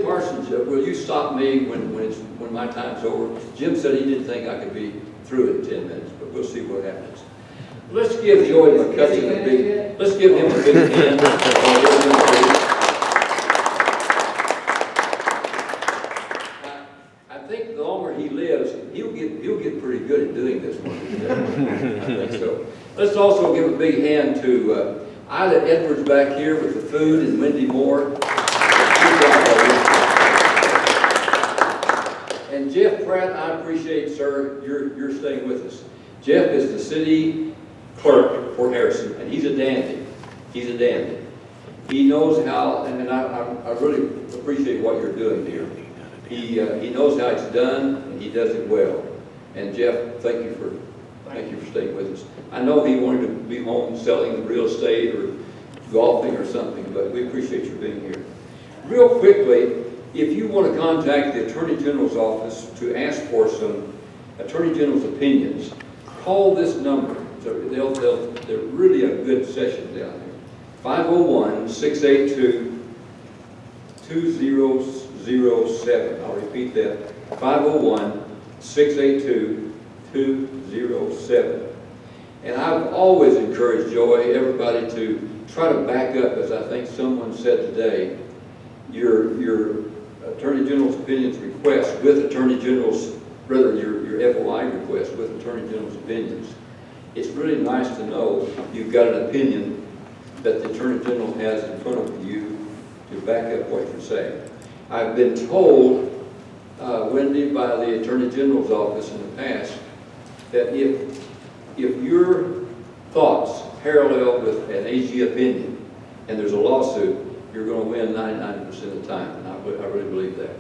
Parsons, will you stop me when my time's over? Jim said he didn't think I could be through it in 10 minutes, but we'll see what happens. Let's give Joey McCutcheon a big, let's give him a big hand. I think the longer he lives, he'll get pretty good at doing this one. I think so. Let's also give a big hand to Ida Edwards back here with the food and Wendy Moore. And Jeff Pratt, I appreciate, sir, you're staying with us. Jeff is the city clerk for Harrison, and he's a dandy. He's a dandy. He knows how, and I really appreciate what you're doing here. He knows how it's done, and he does it well. And Jeff, thank you for staying with us. I know he wanted to be home selling real estate or golfing or something, but we appreciate you being here. Real quickly, if you want to contact the Attorney General's office to ask for some Attorney General's opinions, call this number. They're really a good session down there. 501-682-2007. I'll repeat that. 501-682-2007. And I've always encouraged Joey, everybody, to try to back up, as I think someone said today, your Attorney General's opinions request with Attorney General's, rather your FOI request with Attorney General's opinions. It's really nice to know you've got an opinion that the Attorney General has in front of you to back up what you're saying. I've been told, Wendy, by the Attorney General's office in the past, that if your thoughts parallel with an AG opinion and there's a lawsuit, you're going to win 99% of the time, and I really believe that.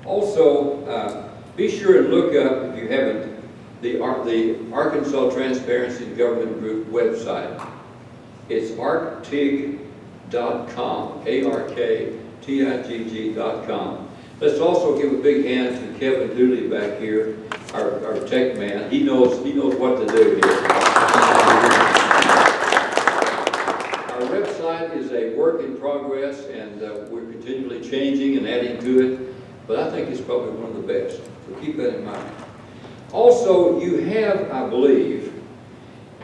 Also, be sure and look up, if you haven't, the Arkansas Transparency Government Group website. It's arctig.com, ARKTIGG.com. Let's also give a big hand to Kevin Dooley back here, our tech man. He knows what to do here. Our website is a work in progress, and we're continually changing and adding to it, but I think it's probably one of the best, so keep that in mind. Also, you have, I believe,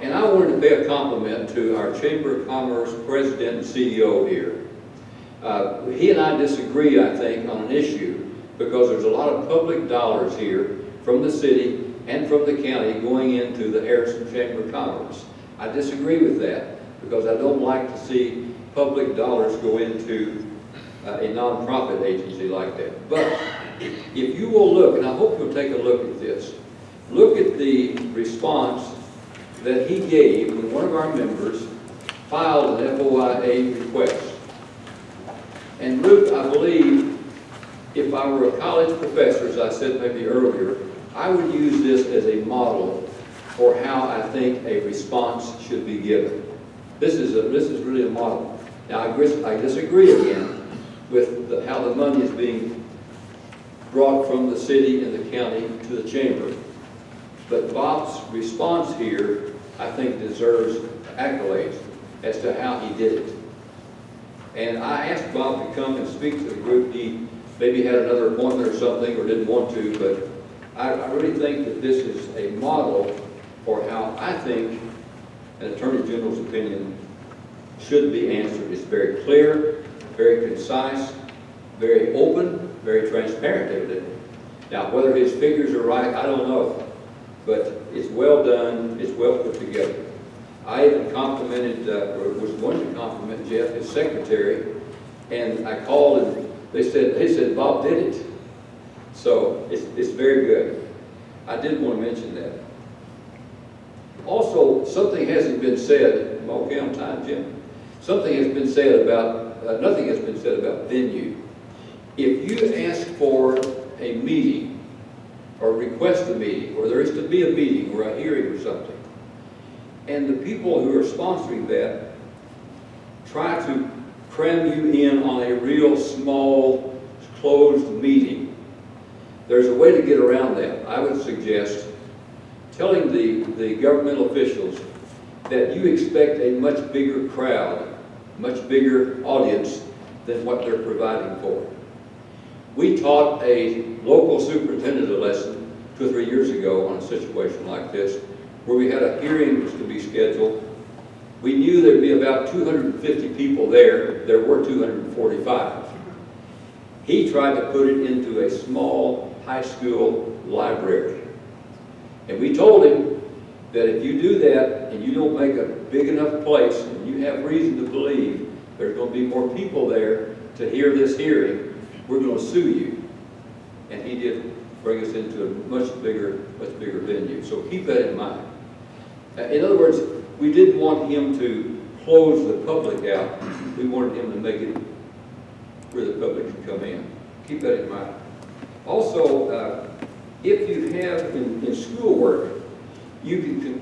and I wanted to pay a compliment to our Chamber of Commerce President and CEO here. He and I disagree, I think, on an issue because there's a lot of public dollars here from the city and from the county going into the Harrison Chamber of Commerce. I disagree with that because I don't like to see public dollars go into a nonprofit agency like that. But if you will look, and I hope you'll take a look at this, look at the response that he gave when one of our members filed an FOIA request. And Luke, I believe, if I were a college professor, as I said maybe earlier, I would use this as a model for how I think a response should be given. This is really a model. Now, I disagree again with how the money is being brought from the city and the county to the chamber. But Bob's response here, I think, deserves accolades as to how he did it. And I asked Bob to come and speak to the group. He maybe had another appointment or something or didn't want to, but I really think that this is a model for how I think an Attorney General's opinion should be answered. It's very clear, very concise, very open, very transparent, evidently. Now, whether his figures are right, I don't know, but it's well done, it's well put together. I even complimented, or was going to compliment Jeff, his secretary, and I called and they said Bob did it. So it's very good. I did want to mention that. Also, something hasn't been said. I'm okay on time, Jim. Something has been said about, nothing has been said about venue. If you ask for a meeting or request a meeting, or there is to be a meeting or a hearing or something, and the people who are sponsoring that try to cram you in on a real small, closed meeting, there's a way to get around that. I would suggest telling the governmental officials that you expect a much bigger crowd, much bigger audience than what they're providing for. We taught a local superintendent a lesson 2 or 3 years ago on a situation like this, where we had a hearing was to be scheduled. We knew there'd be about 250 people there. There were 245. He tried to put it into a small high school library. And we told him that if you do that and you don't make a big enough place and you have reason to believe there's going to be more people there to hear this hearing, we're going to sue you. And he did bring us into a much bigger venue. So keep that in mind. In other words, we didn't want him to close the public out. We wanted him to make it where the public can come in. Keep that in mind. Also, if you have in schoolwork, you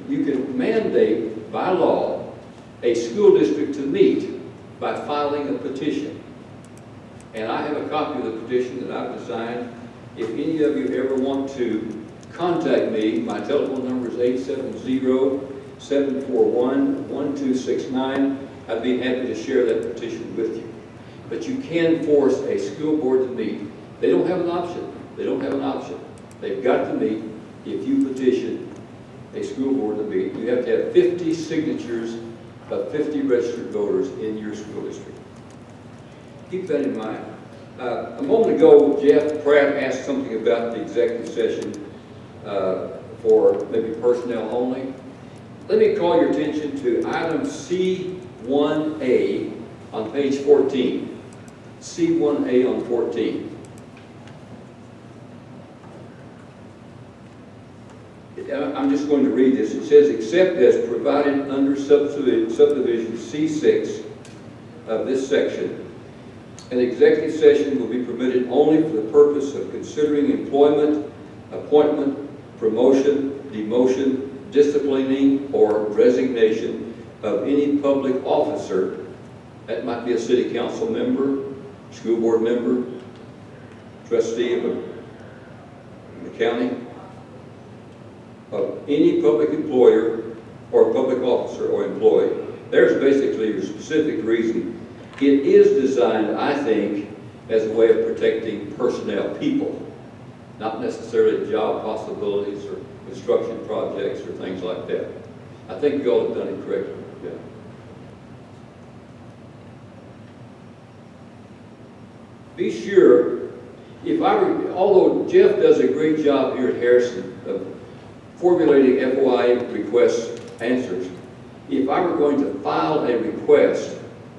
can mandate by law a school district to meet by filing a petition. And I have a copy of the petition that I've designed. If any of you ever want to contact me, my telephone number is 870-741-1269. I'd be happy to share that petition with you. But you can force a school board to meet. They don't have an option. They don't have an option. They've got to meet if you petition a school board to meet. You have to have 50 signatures of 50 registered voters in your school district. Keep that in mind. A moment ago, Jeff Pratt asked something about the executive session for maybe personnel only. Let me call your attention to item C1A on page 14. C1A on 14. I'm just going to read this. It says, except as provided under subdivision C6 of this section, an executive session will be permitted only for the purpose of considering employment, appointment, promotion, demotion, disciplining, or resignation of any public officer. That might be a city council member, school board member, trustee of the county, of any public employer or public officer or employee. There's basically your specific reason. It is designed, I think, as a way of protecting personnel, people, not necessarily job possibilities or construction projects or things like that. I think you all have done it correctly. Yeah. Be sure, although Jeff does a great job here at Harrison of formulating FOIA request answers, if I were going to file a request,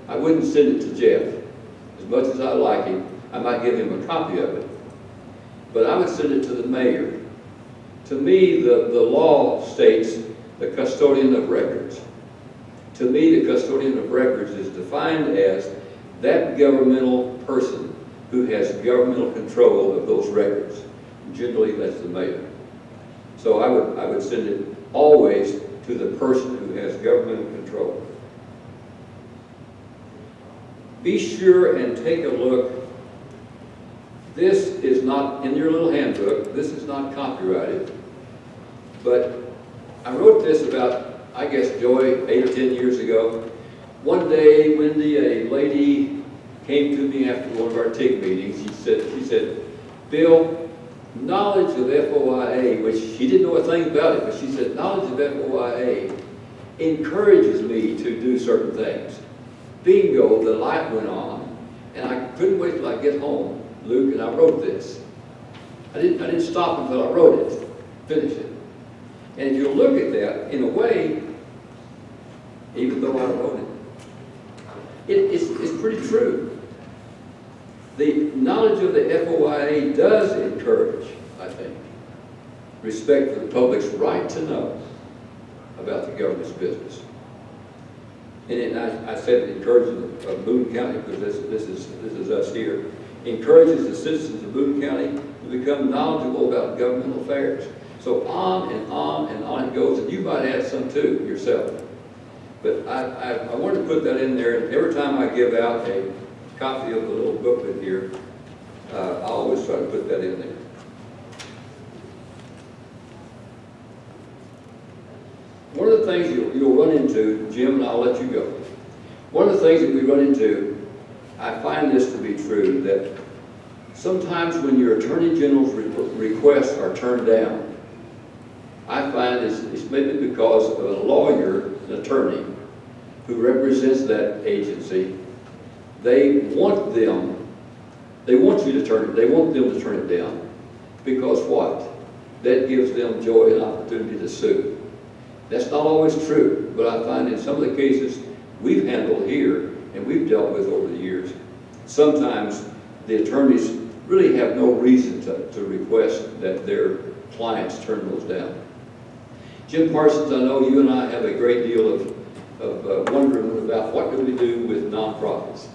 I wouldn't send it to Jeff. As much as I like him, I might give him a copy of it. But I would send it to the mayor. To me, the law states the custodian of records. To me, the custodian of records is defined as that governmental person who has governmental control of those records. Generally, that's the mayor. So I would send it always to the person who has governmental control. Be sure and take a look. This is not in your little handbook. This is not copyrighted. But I wrote this about, I guess, Joy, 8 or 10 years ago. One day, Wendy, a lady came to me after one of our TIG meetings. She said, Bill, knowledge of FOIA, which she didn't know a thing about it, but she said, knowledge of FOIA encourages me to do certain things. Bingo, the light went on, and I couldn't wait till I get home, Luke, and I wrote this. I didn't stop until I wrote it, finished it. And if you look at that, in a way, even though I wrote it, it's pretty true. The knowledge of the FOIA does encourage, I think, respect for the public's right to know about the government's business. And I said it encourages Boone County, because this is us here, encourages the citizens of Boone County to become knowledgeable about governmental affairs. So on and on and on it goes, and you might add some too yourself. But I wanted to put that in there, and every time I give out a copy of the little booklet here, I always try to put that in there. One of the things you'll run into, Jim, and I'll let you go. One of the things that we run into, I find this to be true, that Sometimes when your Attorney General's requests are turned down, I find it's maybe because of a lawyer, an attorney, who represents that agency. They want them to turn it down. Because what? That gives them joy and opportunity to sue. That's not always true, but I find in some of the cases we've handled here and we've dealt with over the years, sometimes the attorneys really have no reason to request that their clients turn those down. Jim Parsons, I know you and I have a great deal of wondering about what do we do with nonprofits.